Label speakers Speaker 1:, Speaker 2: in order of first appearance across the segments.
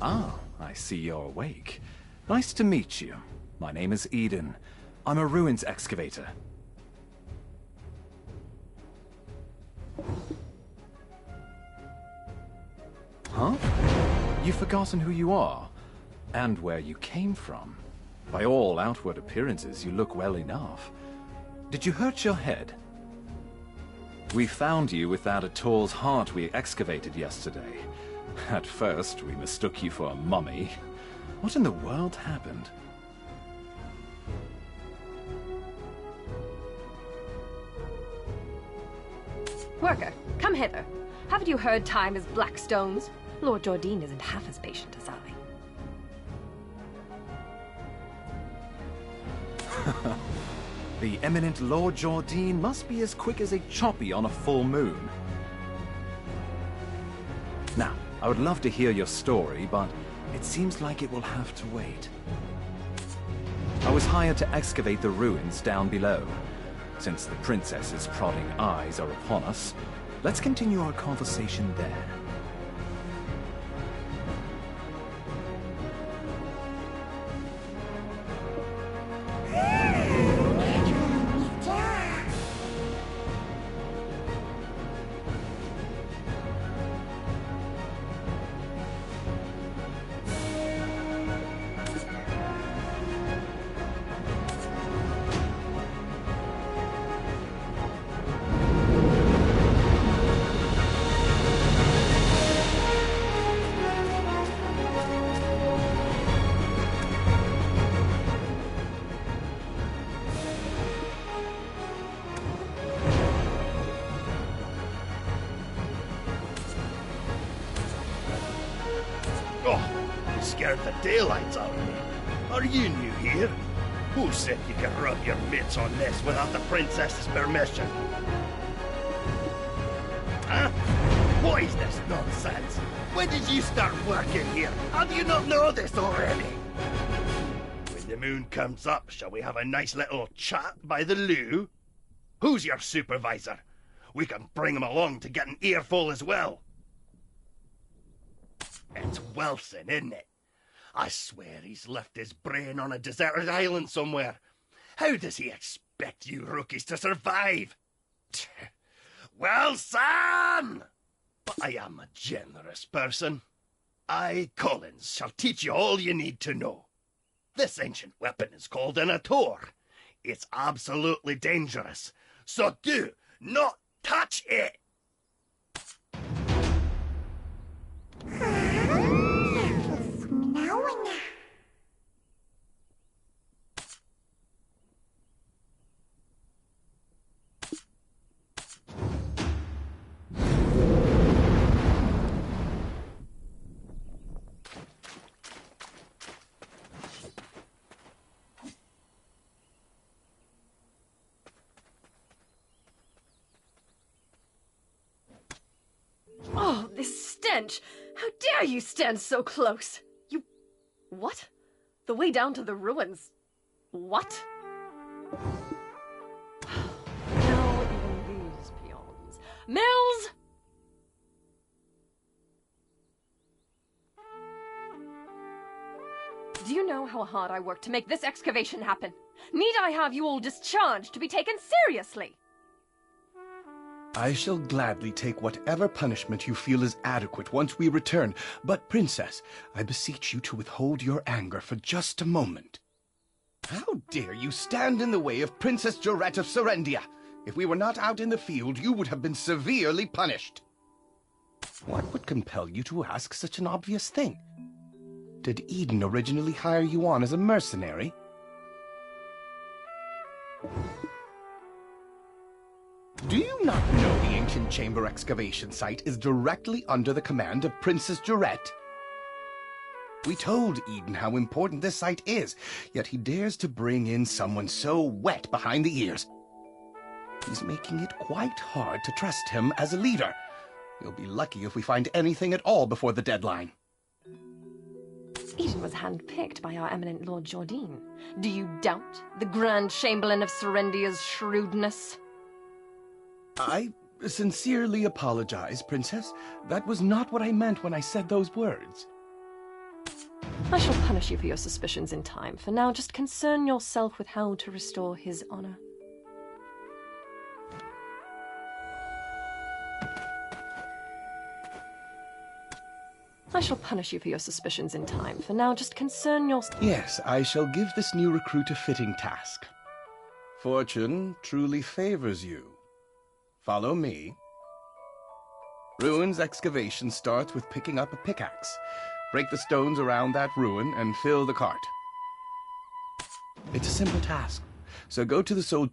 Speaker 1: Ah, I see you're awake. Nice to meet you. My name is Eden. I'm a ruins excavator. Huh? You've forgotten who you are, and where you came from. By all outward appearances, you look well enough. Did you hurt your head? We found you without a Tor's heart we excavated yesterday. At first, we mistook you for a mummy. What in the world happened?
Speaker 2: Worker, come hither. Haven't you heard time is black stones? Lord Jardine isn't half as patient as I.
Speaker 1: The eminent Lord Jardine must be as quick as a choppy on a full moon. Now, I would love to hear your story, but it seems like it will have to wait. I was hired to excavate the ruins down below. Since the princess's prodding eyes are upon us, let's continue our conversation there.
Speaker 3: Scared the daylights out of me. Are you new here? Who said you could rub your mitts on this without the princess's permission? Huh? What is this nonsense? When did you start working here? How do you not know this already? When the moon comes up, shall we have a nice little chat by the loo? Who's your supervisor? We can bring him along to get an earful as well. It's Wilson, isn't it? I swear he's left his brain on a deserted island somewhere. How does he expect you rookies to survive? Wilson! But I am a generous person. I, Collins, shall teach you all you need to know. This ancient weapon is called an Ator. It's absolutely dangerous, so do not touch it!
Speaker 2: Oh, this stench! How dare you stand so close? You... What? The way down to the ruins? What? Now even these peons. Mills! Do you know how hard I worked to make this excavation happen? Need I have you all discharged to be taken seriously?
Speaker 4: I shall gladly take whatever punishment you feel is adequate once we return. But, Princess, I beseech you to withhold your anger for just a moment. How dare you stand in the way of Princess Jorette of Serendia? If we were not out in the field, you would have been severely punished. What would compel you to ask such an obvious thing? Did Eden originally hire you on as a mercenary? Do you not know the ancient chamber excavation site is directly under the command of Princess Jorette? We told Eden how important this site is, yet he dares to bring in someone so wet behind the ears. He's making it quite hard to trust him as a leader. We'll be lucky if we find anything at all before the deadline.
Speaker 2: Eden was handpicked by our eminent Lord Jardine. Do you doubt the Grand Chamberlain of Serendia's shrewdness?
Speaker 4: I sincerely apologize, Princess. That was not what I meant when I said those words.
Speaker 2: I shall punish you for your suspicions in time. For now, just concern yourself with how to restore his honor. I shall punish you for your suspicions in time. For now, just concern yourself...
Speaker 4: Yes, I shall give this new recruit a fitting task. Fortune truly favors you. Follow me. Ruins excavation starts with picking up a pickaxe. Break the stones around that ruin and fill the cart. It's a simple task, so go to the soul...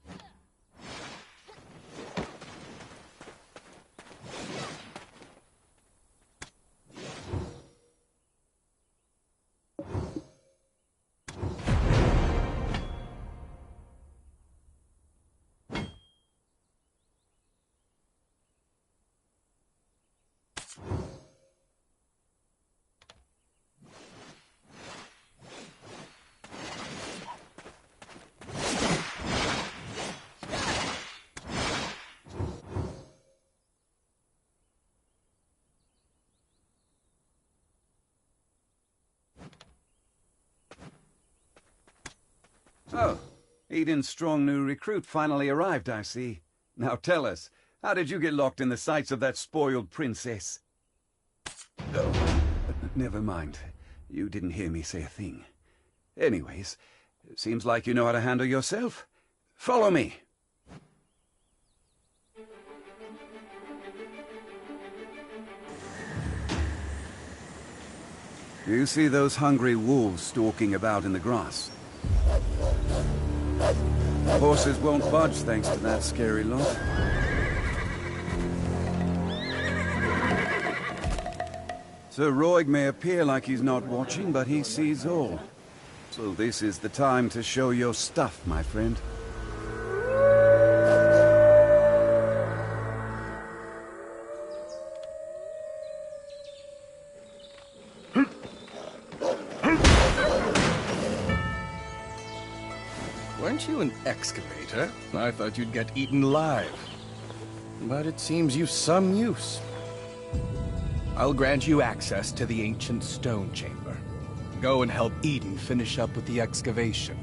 Speaker 5: Oh, Eden's strong new recruit finally arrived, I see. Now tell us, how did you get locked in the sights of that spoiled princess? Oh, never mind. You didn't hear me say a thing. Anyways, it seems like you know how to handle yourself. Follow me. Do you see those hungry wolves stalking about in the grass? Horses won't budge thanks to that scary lot. Sir Roig may appear like he's not watching, but he sees all. So this is the time to show your stuff, my friend.
Speaker 4: Weren't you an excavator? I thought you'd get eaten alive. But it seems you've some use. I'll grant you access to the ancient stone chamber. Go and help Eden finish up with the excavation.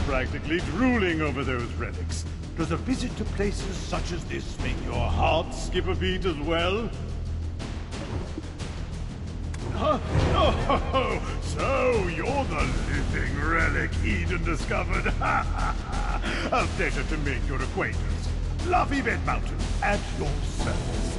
Speaker 3: Practically drooling over those relics. Does a visit to places such as this make your heart skip a beat as well? Oh, so you're the living relic Eden discovered. A pleasure to make your acquaintance. Fluffy Bed Mountain, at your service.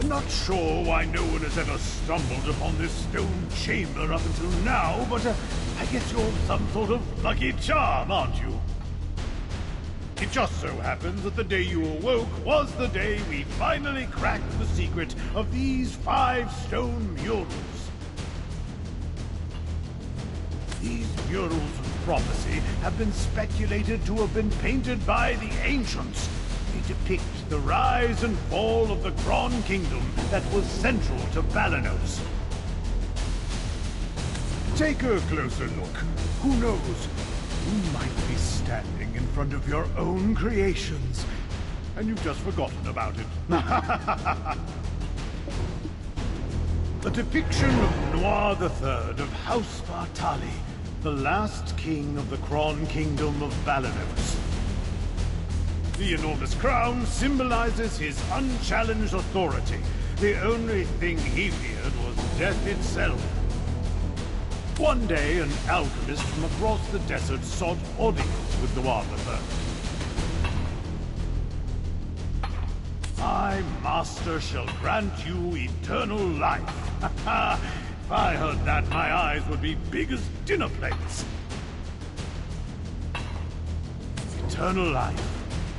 Speaker 3: Not sure why no one has ever stumbled upon this stone chamber up until now, but I guess you're some sort of lucky charm, aren't you? It just so happens that the day you awoke was the day we finally cracked the secret of these 5 stone murals. These murals of prophecy have been speculated to have been painted by the ancients. They depict the rise and fall of the Kron Kingdom that was central to Balanos. Take a closer look. Who knows? You might be standing in front of your own creations, and you've just forgotten about it. A depiction of Noir III of House Bartali, the last king of the Kron Kingdom of Balanos. The enormous crown symbolizes his unchallenged authority. The only thing he feared was death itself. One day, an alchemist from across the desert sought audience with Noir III. My master shall grant you eternal life. If I heard that, my eyes would be big as dinner plates. Eternal life.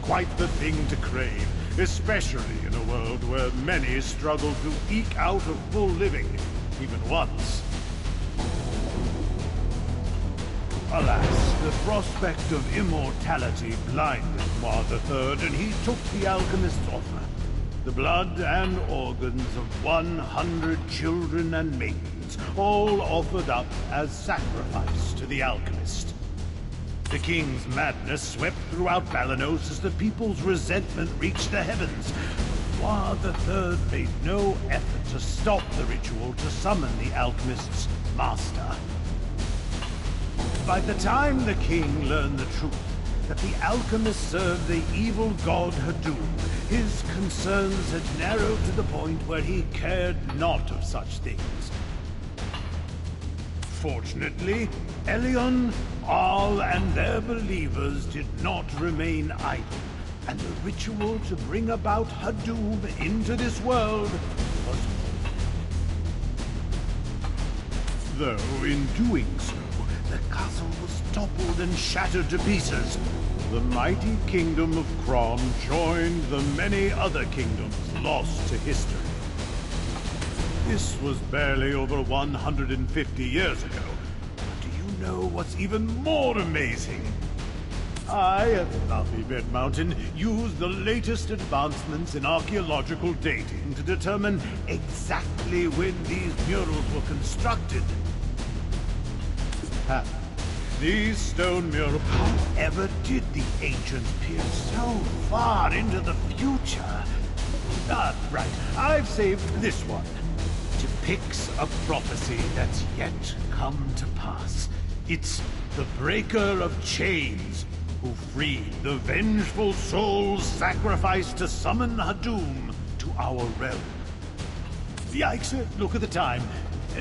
Speaker 6: quite the thing to crave, especially in a world where many struggle to eke out a full living, even once. Alas, the prospect of immortality blinded Mar III, and he took the alchemist's offer. The blood and organs of 100 children and maidens, all offered up as sacrifice to the alchemist. The king's madness swept throughout Balanos as the people's resentment reached the heavens. Mar III made no effort to stop the ritual to summon the alchemist's master. By the time the king learned the truth, that the alchemist served the evil god Hadum, his concerns had narrowed to the point where he cared not of such things. Fortunately, Elion, Al, and their believers did not remain idle, and the ritual to bring about Hadum into this world was fulfilled. Though in doing so, the castle was toppled and shattered to pieces. The mighty kingdom of Kron joined the many other kingdoms lost to history. This was barely over 150 years ago. But do you know what's even more amazing? I, at lovely Red Mountain, used the latest advancements in archaeological dating to determine exactly when these murals were constructed. These stone murals... However did the ancients peer so far into the future? Right. I've saved this one. Depicts a prophecy that's yet come to pass. It's the Breaker of Chains, who freed the vengeful souls sacrificed to summon Hadum to our realm. Yikes, look at the time.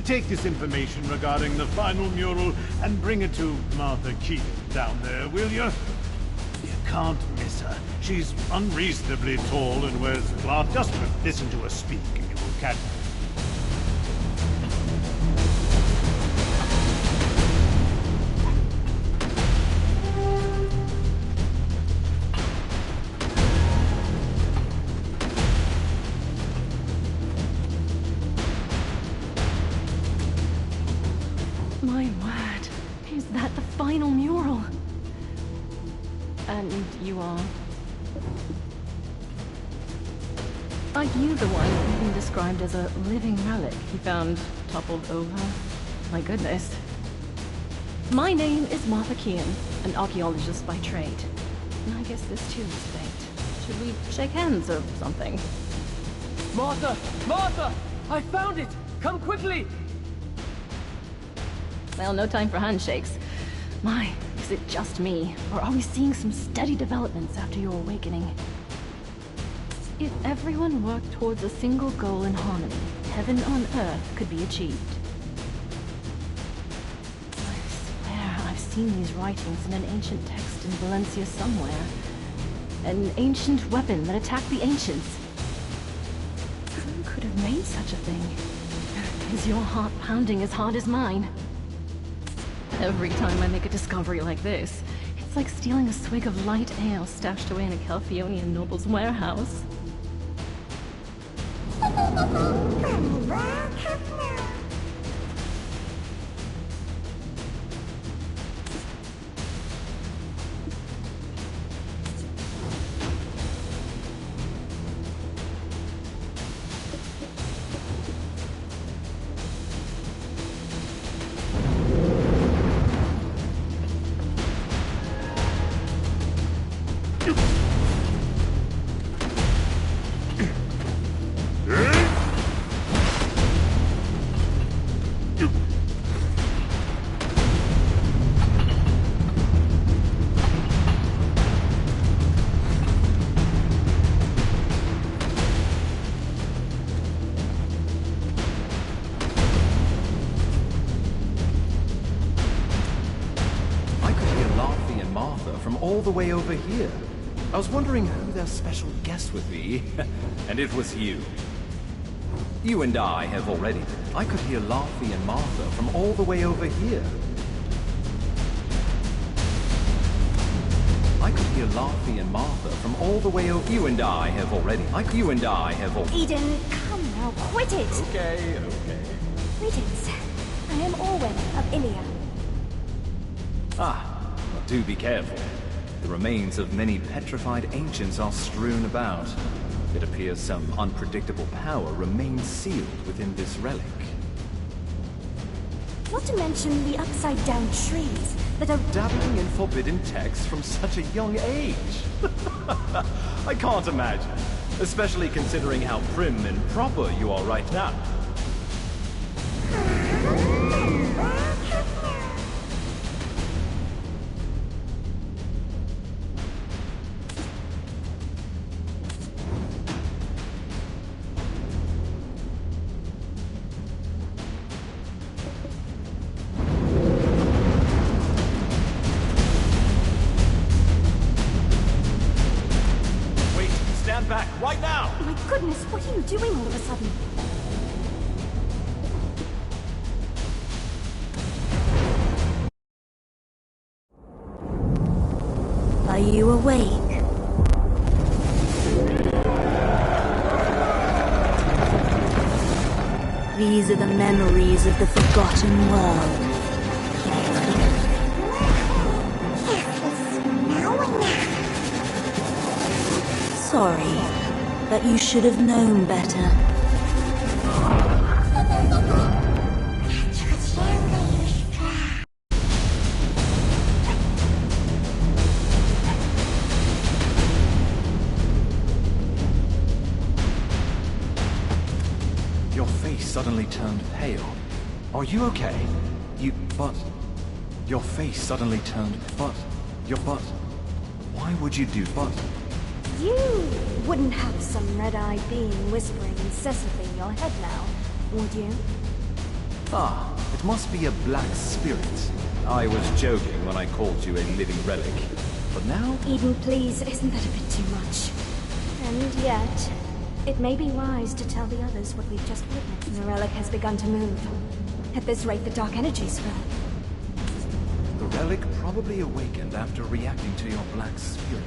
Speaker 6: Take this information regarding the final mural and bring it to Martha Keegan down there, will you? You can't miss her. She's unreasonably tall and wears glass. Just listen to her speak and you will catch...
Speaker 2: My word, is that the final mural? And you are? Are you the one being described as a living relic he found toppled over? My goodness. My name is Martha Kean, an archaeologist by trade. I guess this too is fate. Should we shake hands or something?
Speaker 7: Martha! Martha! I found it! Come quickly!
Speaker 2: Well, no time for handshakes. My, is it just me? Or are we seeing some steady developments after your awakening? If everyone worked towards a single goal in harmony, heaven on earth could be achieved. I swear I've seen these writings in an ancient text in Valencia somewhere. An ancient weapon that attacked the ancients. Who could have made such a thing? Is your heart pounding as hard as mine? Every time I make a discovery like this, it's like stealing a swig of light ale stashed away in a Calphionian noble's warehouse.
Speaker 1: All the way over here. I was wondering who their special guest would be, and it was you. You and I have already. I could hear Laufey and Martha from all the way over here. I could hear Laffy and Martha from all the way over. You and I have already.
Speaker 8: Eden, come now, quit it!
Speaker 1: Okay.
Speaker 8: Greetings. I am Orwen of Ilia.
Speaker 1: But do be careful. The remains of many petrified ancients are strewn about. It appears some unpredictable power remains sealed within this relic.
Speaker 8: Not to mention the upside-down trees that are...
Speaker 1: Dabbling in forbidden texts from such a young age? I can't imagine. Especially considering how prim and proper you are right now. Back, right now!
Speaker 8: Oh my goodness, what are you doing all of a sudden? Are you awake? These are the memories of the forgotten world. Sorry, but you should have known better.
Speaker 1: Your face suddenly turned pale. Are you okay? Your face suddenly turned, why would you do,
Speaker 8: You wouldn't have some red-eyed being whispering incessantly in your head now, would you?
Speaker 1: It must be a black spirit. I was joking when I called you a living relic. But now...
Speaker 8: Eden, please, isn't that a bit too much? And yet, it may be wise to tell the others what we've just witnessed. The relic has begun to move. At this rate, the dark energies will.
Speaker 1: The relic probably awakened after reacting to your black spirit.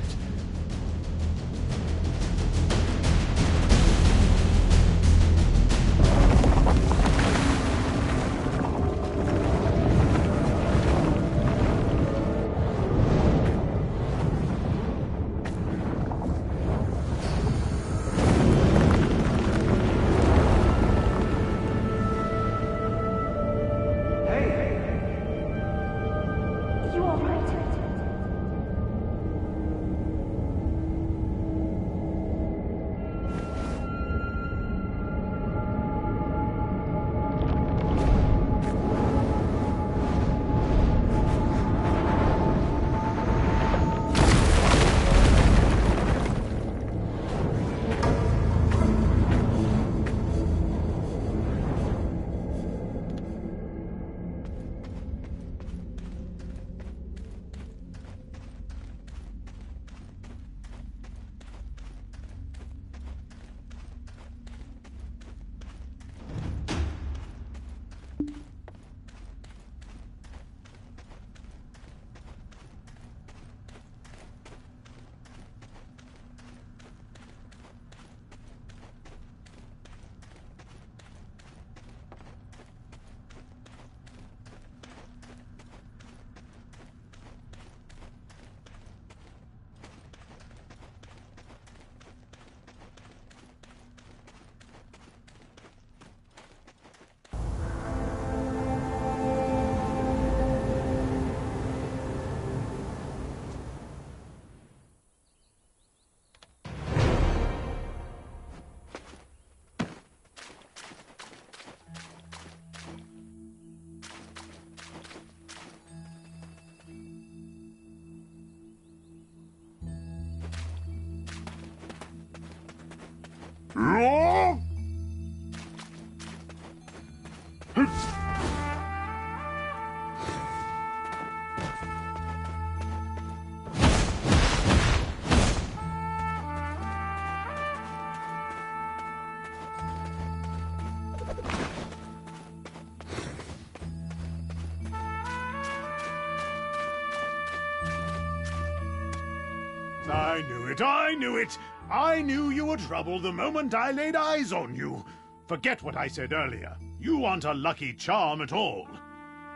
Speaker 6: I knew it, I knew it! I knew you were trouble the moment I laid eyes on you. Forget what I said earlier. You aren't a lucky charm at all.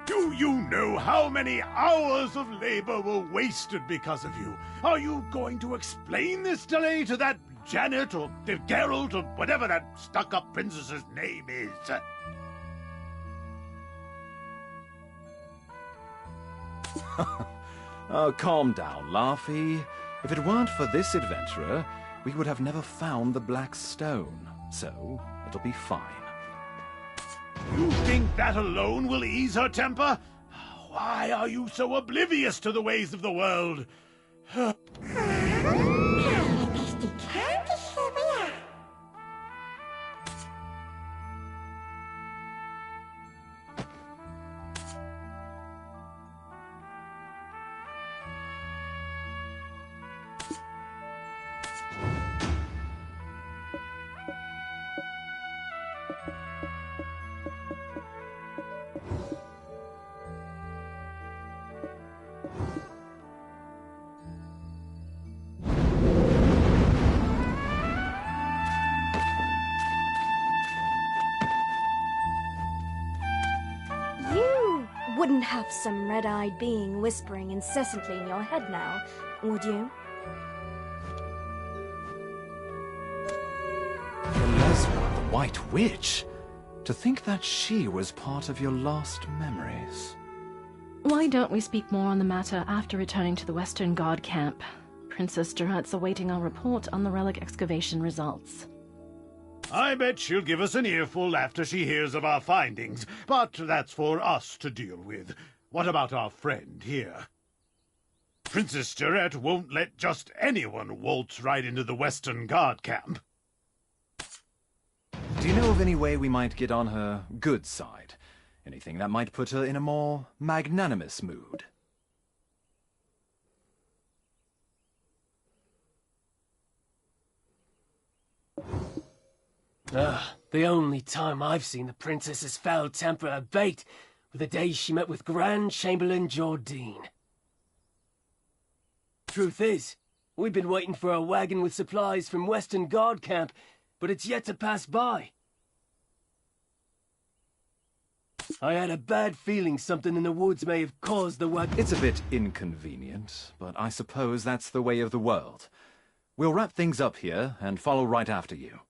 Speaker 6: Do you know how many hours of labor were wasted because of you? Are you going to explain this delay to that Janet or Geralt or whatever that stuck-up princess's name is?
Speaker 1: Oh, calm down, Laufey. If it weren't for this adventurer, we would have never found the Black Stone. So, it'll be fine.
Speaker 6: You think that alone will ease her temper? Why are you so oblivious to the ways of the world?
Speaker 8: Wouldn't have some red-eyed being whispering incessantly in your head now, would you?
Speaker 1: Elesma, the White Witch? To think that she was part of your last memories.
Speaker 2: Why don't we speak more on the matter after returning to the Western Guard camp? Princess Durat's awaiting our report on the relic excavation results.
Speaker 6: I bet she'll give us an earful after she hears of our findings, but that's for us to deal with. What about our friend here? Princess Durat won't let just anyone waltz right into the Western Guard camp.
Speaker 1: Do you know of any way we might get on her good side? Anything that might put her in a more magnanimous mood?
Speaker 7: The only time I've seen the princess's foul temper abate were the day she met with Grand Chamberlain Jordine. Truth is, we've been waiting for a wagon with supplies from Western Guard camp, but it's yet to pass by. I had a bad feeling something in the woods may have caused the wagon.
Speaker 1: It's a bit inconvenient, but I suppose that's the way of the world. We'll wrap things up here and follow right after you.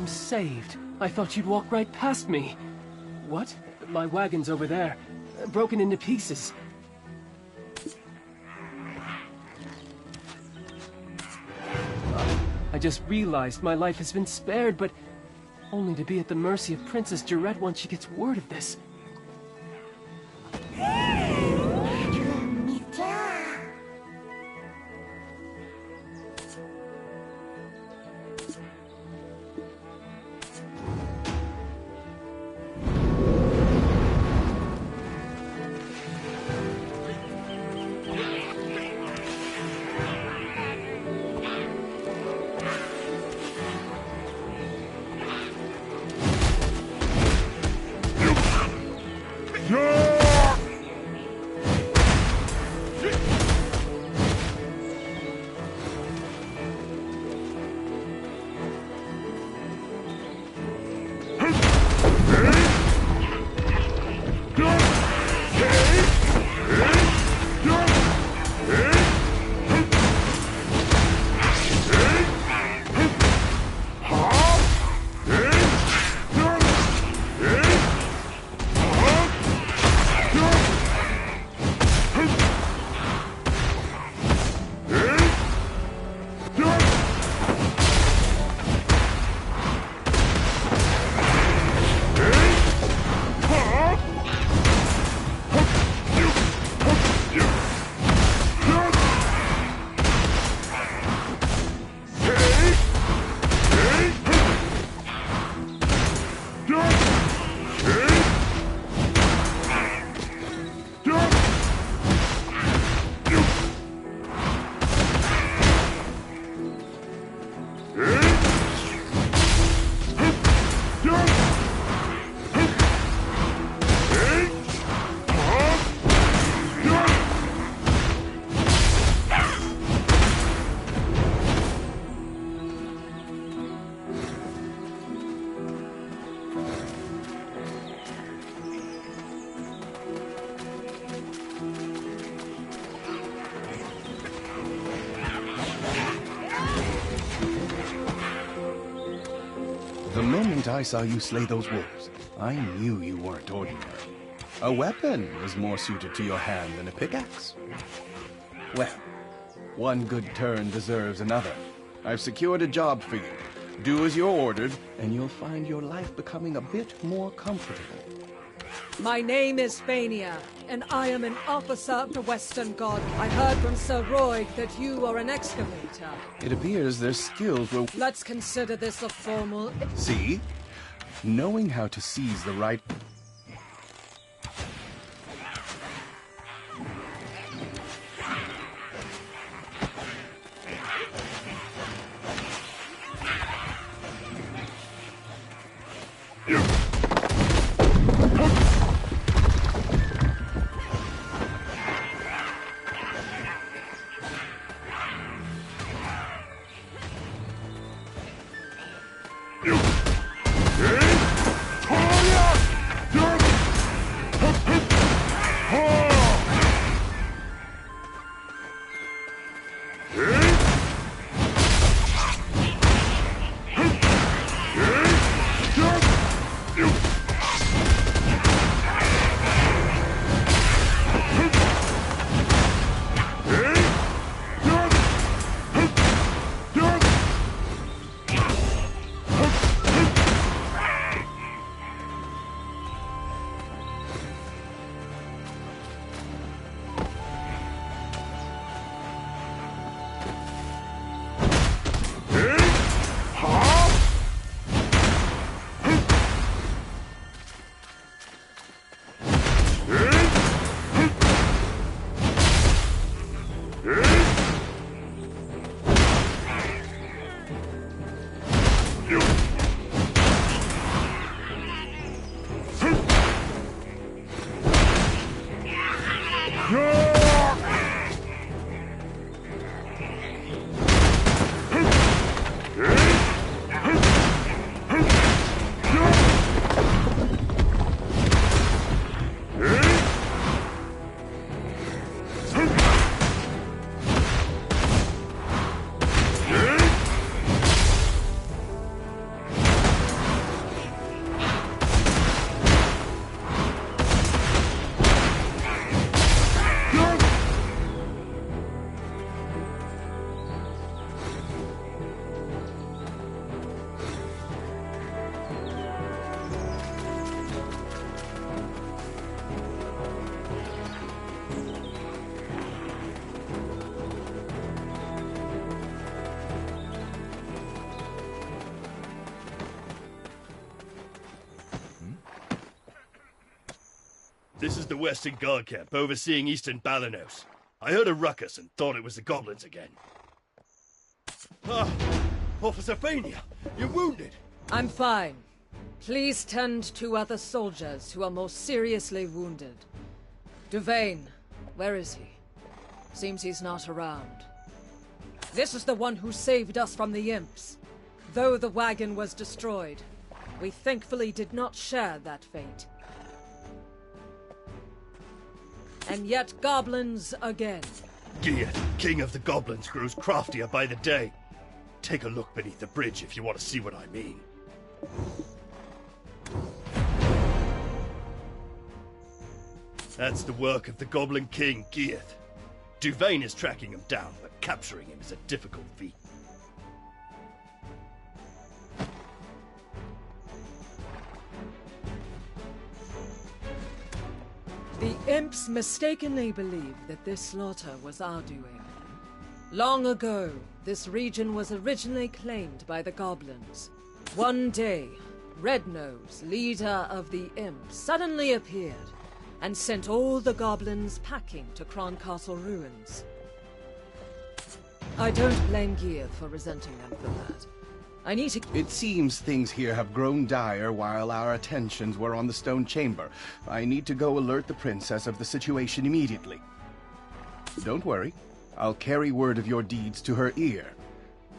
Speaker 7: I'm saved. I thought you'd walk right past me. What? My wagon's over there. Broken into pieces. I just realized my life has been spared, but only to be at the mercy of Princess Jarette once she gets word of this.
Speaker 4: The moment I saw you slay those wolves, I knew you weren't ordinary. A weapon was more suited to your hand than a pickaxe. Well, one good turn deserves another. I've secured a job for you. Do as you're ordered, and you'll find your life becoming a bit more comfortable.
Speaker 9: My name is Fania, and I am an officer of the Western God. I heard from Sir Roy that you are an excavator.
Speaker 4: It appears their skills were...
Speaker 9: Let's consider this a formal...
Speaker 4: See? Knowing how to seize the right...
Speaker 3: This is the Western Guard camp overseeing Eastern Balanos. I heard a ruckus and thought it was the goblins again. Ah, Officer Fania, you're wounded.
Speaker 9: I'm fine. Please tend to other soldiers who are more seriously wounded. Duvain, where is he? Seems he's not around. This is the one who saved us from the imps. Though the wagon was destroyed, we thankfully did not share that fate. And yet goblins again.
Speaker 3: Geath, king of the goblins, grows craftier by the day. Take a look beneath the bridge if you want to see what I mean. That's the work of the Goblin King, Geath. Duvain is tracking him down, but capturing him is a difficult feat.
Speaker 9: The imps mistakenly believe that this slaughter was our doing. Long ago, this region was originally claimed by the goblins. One day, Rednose, leader of the imps, suddenly appeared and sent all the goblins packing to Kron Castle ruins. I don't blame Geath for resenting them for that. I need to...
Speaker 4: It seems things here have grown dire while our attentions were on the stone chamber. I need to go alert the princess of the situation immediately. Don't worry. I'll carry word of your deeds to her ear.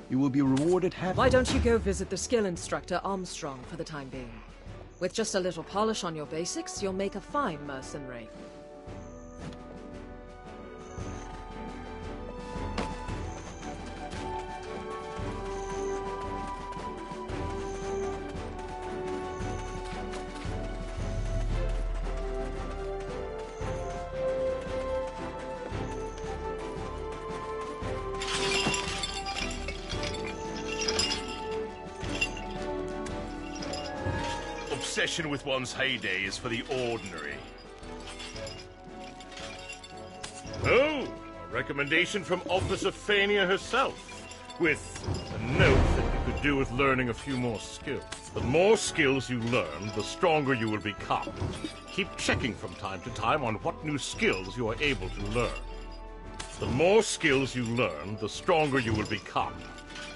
Speaker 4: You will be rewarded
Speaker 9: Why don't you go visit the skill instructor Armstrong for the time being? With just a little polish on your basics, you'll make a fine mercenary.
Speaker 10: Obsession with one's heyday is for the ordinary. Oh, a recommendation from Officer Fania herself, with a note that you could do with learning a few more skills. The more skills you learn, the stronger you will become. Keep checking from time to time on what new skills you are able to learn. The more skills you learn, the stronger you will become.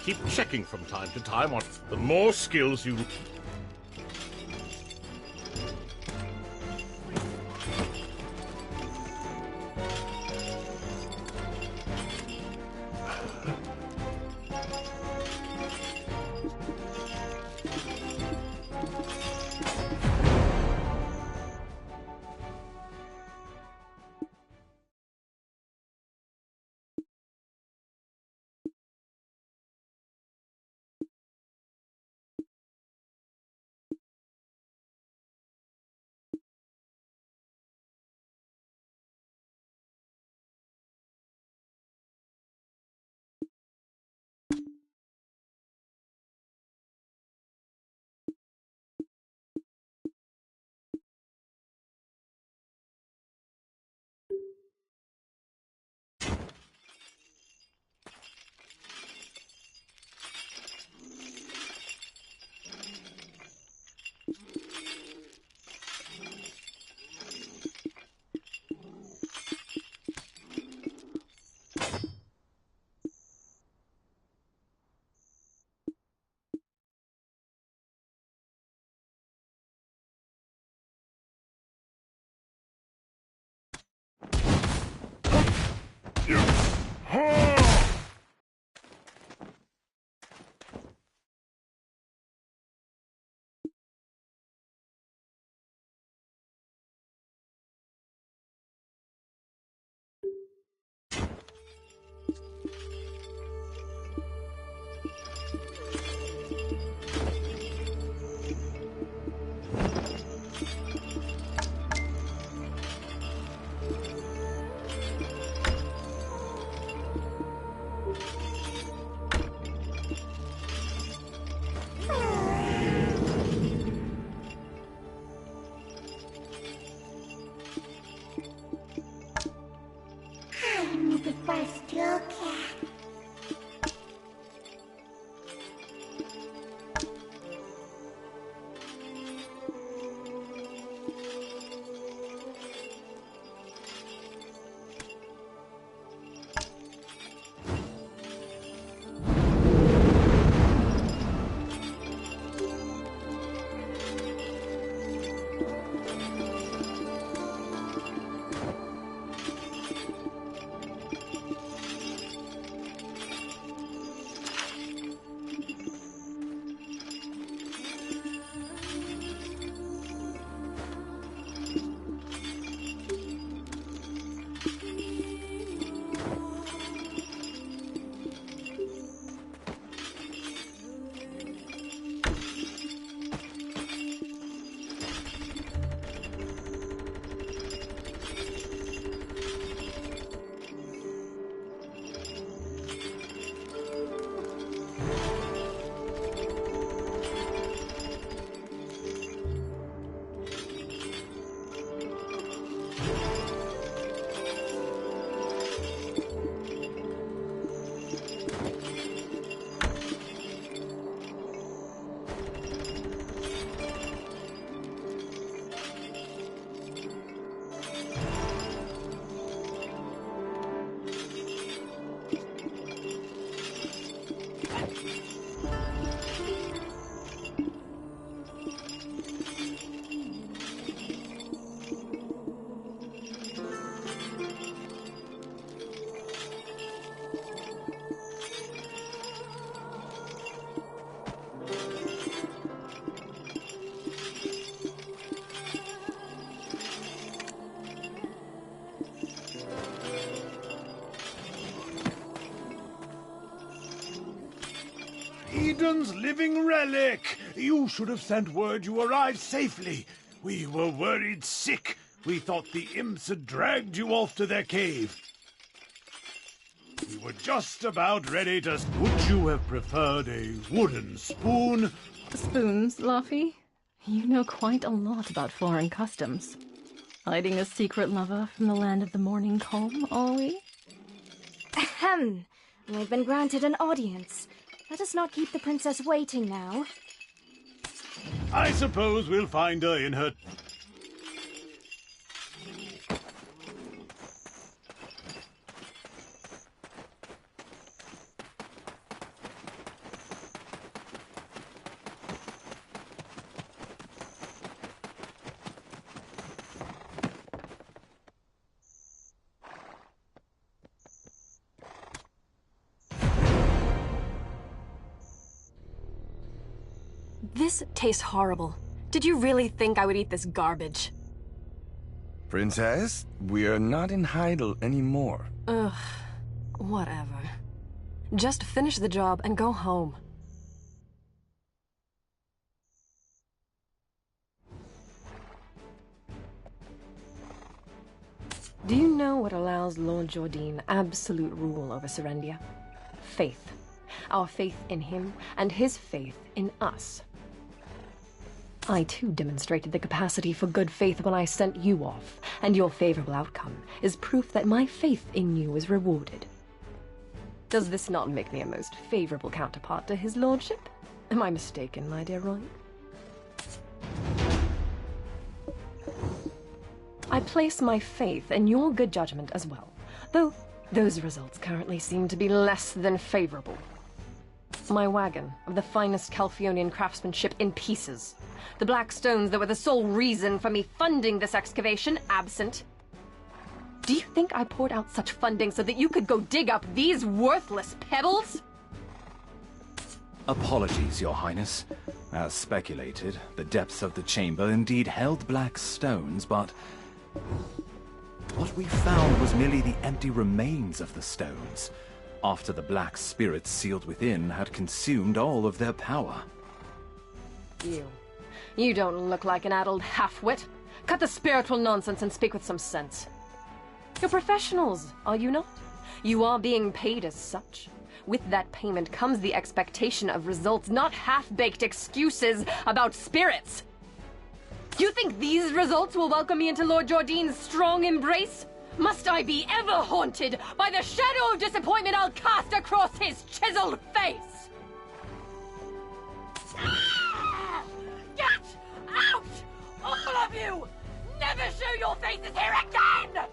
Speaker 10: Keep checking from time to time on the more skills you...
Speaker 6: Eden's living relic! You should have sent word you arrived safely. We were worried sick. We thought the imps had dragged you off to their cave. We were just about ready to... Would you have preferred a wooden spoon?
Speaker 2: Spoons, Luffy? You know quite a lot about foreign customs. Hiding a secret lover from the land of the morning calm, are we?
Speaker 8: Ahem. We've been granted an audience. Let us not keep the princess waiting now.
Speaker 6: I suppose we'll find her in her...
Speaker 11: This tastes horrible. Did you really think I would eat this garbage?
Speaker 4: Princess, we are not in Heidel anymore.
Speaker 11: Ugh, whatever. Just finish the job and go home.
Speaker 2: Do you know what allows Lord Jordine absolute rule over Serendia? Faith. Our faith in him, and his faith in us. I too demonstrated the capacity for good faith when I sent you off, and your favorable outcome is proof that my faith in you is rewarded. Does this not make me a most favorable counterpart to his lordship? Am I mistaken, my dear Roy? I place my faith in your good judgment as well, though those results currently seem to be less than favorable. My wagon of the finest Calphionian craftsmanship in pieces. The black stones that were the sole reason for me funding this excavation absent. Do you think I poured out such funding so that you could go dig up these worthless pebbles?
Speaker 1: Apologies, Your Highness. As speculated, the depths of the chamber indeed held black stones, but what we found was merely the empty remains of the stones, after the black spirits sealed within had consumed all of their power.
Speaker 2: You don't look like an addled half-wit. Cut the spiritual nonsense and speak with some sense. You're professionals, are you not? You are being paid as such. With that payment comes the expectation of results, not half-baked excuses about spirits. You think these results will welcome me into Lord Jordine's strong embrace? Must I be ever haunted by the shadow of disappointment I'll cast across his chiseled face? Get out! All of you! Never show your faces here again!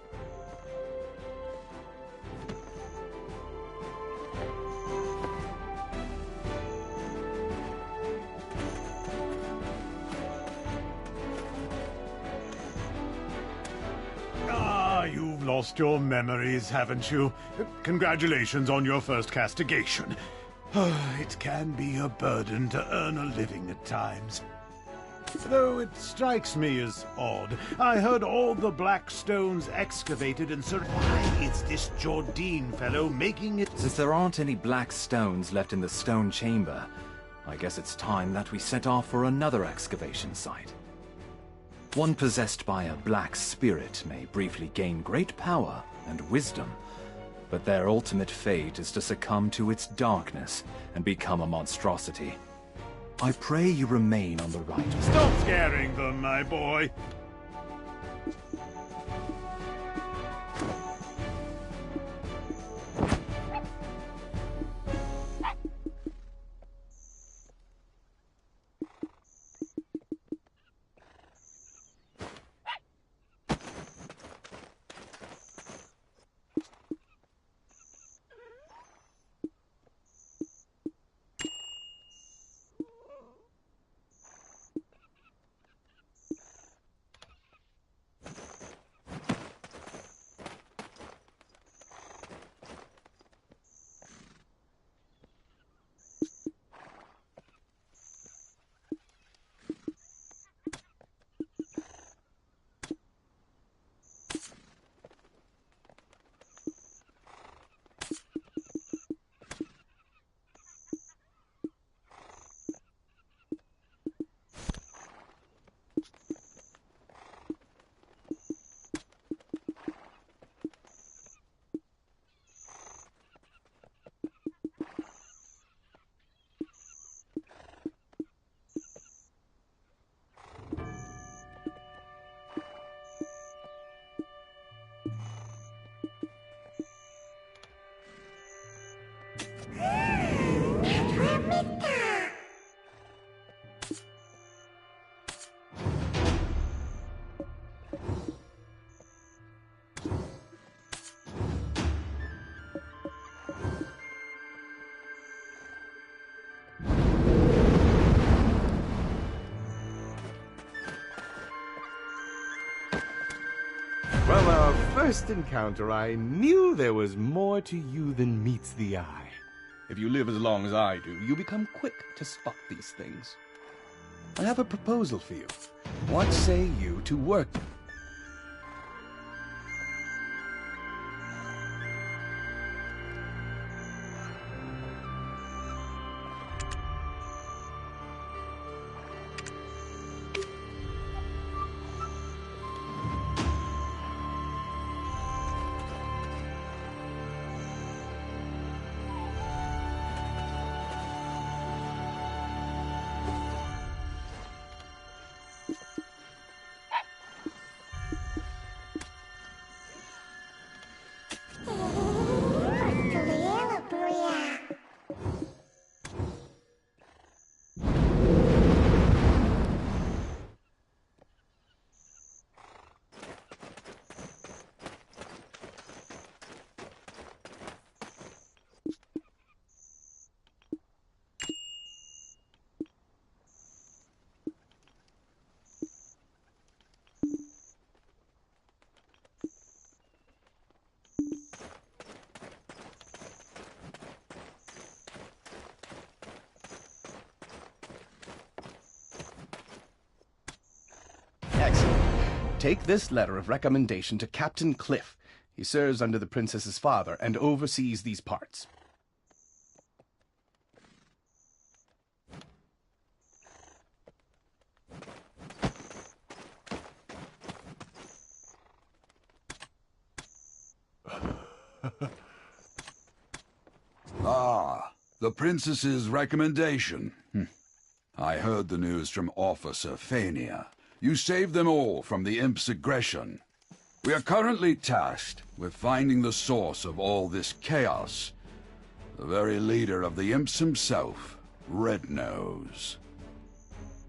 Speaker 6: You've lost your memories, haven't you? Congratulations on your first castigation. It can be a burden to earn a living at times. Though it strikes me as odd. I heard all the black stones excavated, and so why is this Jordine fellow making it...
Speaker 1: Since there aren't any black stones left in the stone chamber, I guess it's time that we set off for another excavation site. One possessed by a black spirit may briefly gain great power and wisdom, but their ultimate fate is to succumb to its darkness and become a monstrosity. I pray you remain on the right.
Speaker 6: Stop scaring them, my boy.
Speaker 4: first encounter, I knew there was more to you than meets the eye. If you live as long as I do, you become quick to spot these things. I have a proposal for you. What say you to work? Excellent. Take this letter of recommendation to Captain Cliff. He serves under the princess's father and oversees these parts.
Speaker 12: Ah, the princess's recommendation. I heard the news from Officer Fania. You saved them all from the imp's aggression. We are currently tasked with finding the source of all this chaos. The very leader of the imps himself, Red Nose.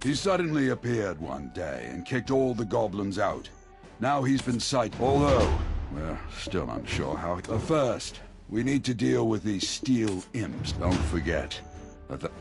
Speaker 12: He suddenly appeared one day and kicked all the goblins out. Now he's been sighted, although we're still unsure how. But first, we need to deal with these steel imps. Don't forget that the...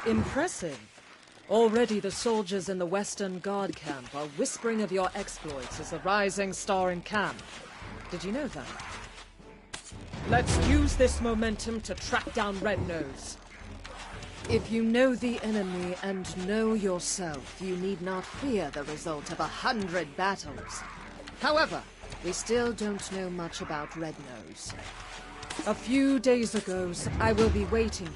Speaker 9: Impressive. Already the soldiers in the Western Guard camp are whispering of your exploits as a rising star in camp. Did you know that? Let's use this momentum to track down Red Nose. If you know the enemy and know yourself, you need not fear the result of 100 battles. However, we still don't know much about Red Nose. A few days ago, I will be waiting here.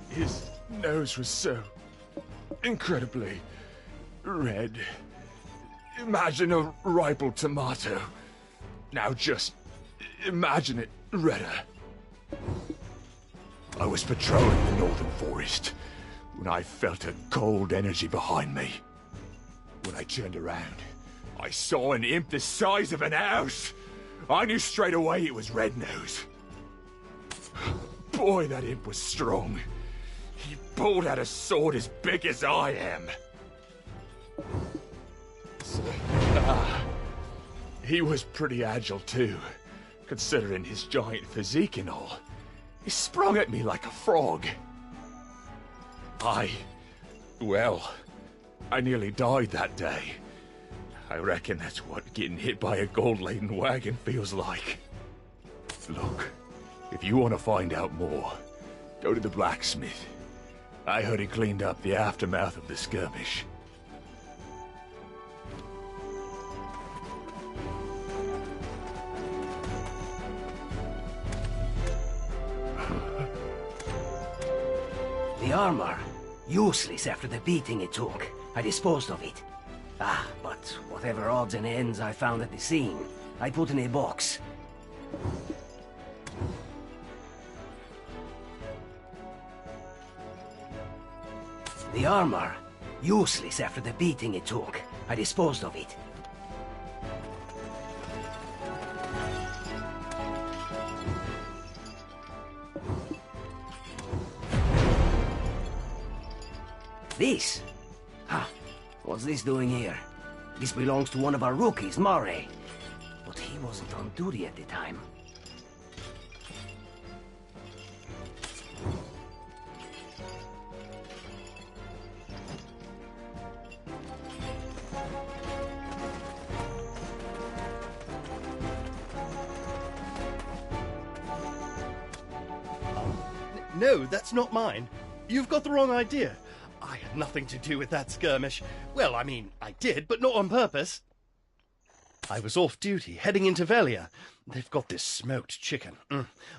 Speaker 13: His nose was so incredibly red. Imagine a ripe tomato. Now just imagine it redder. I was patrolling the northern forest when I felt a cold energy behind me. When I turned around, I saw an imp the size of an house. I knew straight away it was Red Nose. Boy, that imp was strong. He pulled out a sword as big as I am. So, he was pretty agile too, considering his giant physique and all. He sprung at me like a frog. I nearly died that day. I reckon that's what getting hit by a gold-laden wagon feels like. Look, if you want to find out more, go to the blacksmith. I heard he cleaned up the aftermath of the skirmish.
Speaker 7: The armor. Useless after the beating it took. I disposed of it. But whatever odds and ends I found at the scene, I put in a box. The armor. Useless after the beating it took. I disposed of it. This? What's this doing here? This belongs to one of our rookies, Murray. But he wasn't on duty at the time.
Speaker 3: No, that's not mine. You've got the wrong idea. I had nothing to do with that skirmish. Well, I mean, I did, but not on purpose. I was off duty, heading into Velia. They've got this smoked chicken.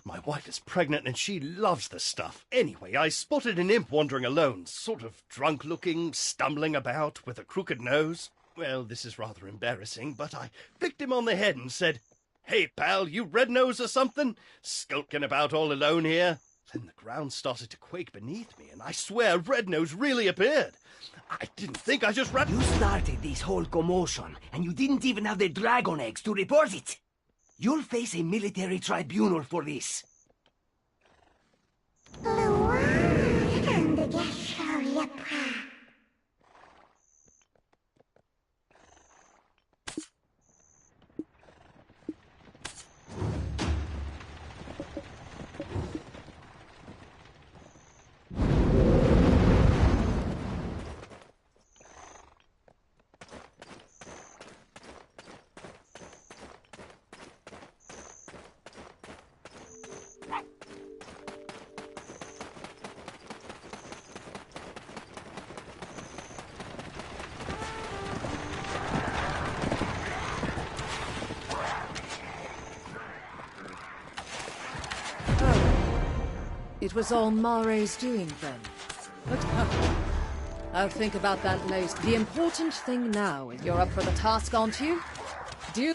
Speaker 3: My wife is pregnant and she loves the stuff. Anyway, I spotted an imp wandering alone, sort of drunk-looking, stumbling about, with a crooked nose. Well, this is rather embarrassing, but I flicked him on the head and said, "Hey, pal, you red nose or something? Skulking about all alone here?" Then the ground started to quake beneath me, and I swear Red Nose really appeared. I didn't think, I just ran—
Speaker 7: You started this whole commotion, and you didn't even have the dragon eggs to report it. You'll face a military tribunal for this.
Speaker 9: It was all Marae's doing then. But I'll think about that later. The important thing now is you're up for the task, aren't you? Do you...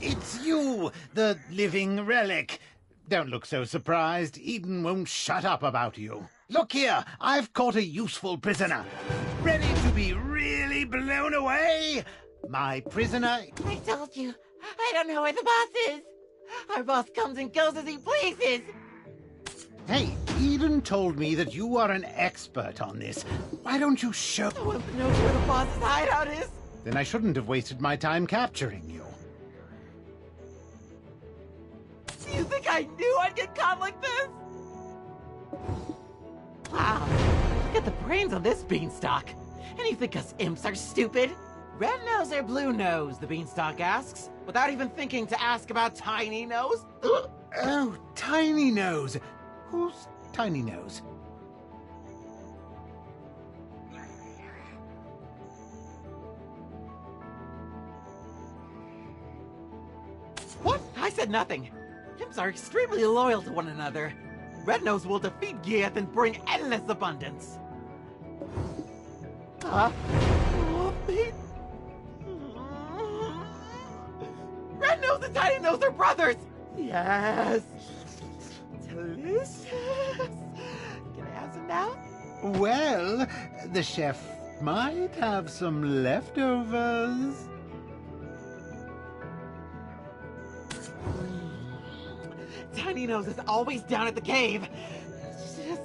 Speaker 6: It's you, the living relic. Don't look so surprised. Eden won't shut up about you. Look here, I've caught a useful prisoner. Ready to be really blown away? My prisoner...
Speaker 14: I told you, I don't know where the boss is. Our boss comes and goes as he pleases.
Speaker 6: Hey, Eden told me that you are an expert on this. Why don't you show...
Speaker 14: No one knows where the boss's hideout is.
Speaker 6: Then I shouldn't have wasted my time capturing you.
Speaker 14: Do you think I knew I'd get caught like this? Wow, look at the brains on this beanstalk. And you think us imps are stupid? Red nose or blue nose, the beanstalk asks, without even thinking to ask about Tiny Nose.
Speaker 6: Oh, Tiny Nose. Who's Tiny Nose?
Speaker 14: What? I said nothing. Imps are extremely loyal to one another. Red Nose will defeat Gieth and bring endless abundance. Huh? Oh, Pete. Red Nose and Tiny Nose are brothers! Yes! Delicious! Can I have some now?
Speaker 6: Well, the chef might have some leftovers.
Speaker 14: Tiny Nose is always down at the cave. Just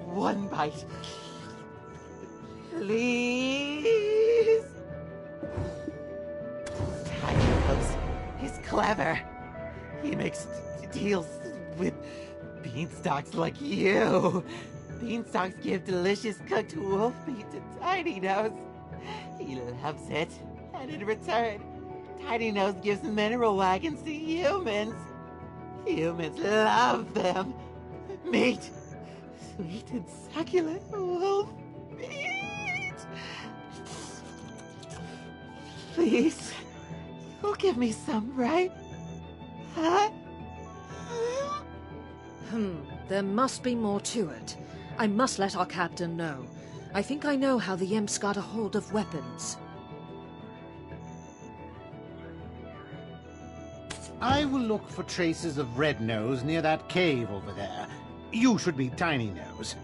Speaker 14: one bite. Please? Tiny Nose is clever. He makes deals with beanstalks like you. Beanstalks give delicious cooked wolf meat to Tiny Nose. He loves it. And in return, Tiny Nose gives mineral wagons to humans. Humans love them. Meat. Sweet and succulent wolf meat. Please. You'll give me some, right? Huh?
Speaker 9: There must be more to it. I must let our captain know. I think I know how the imps got a hold of weapons.
Speaker 6: I will look for traces of Red Nose near that cave over there. You should meet Tiny Nose.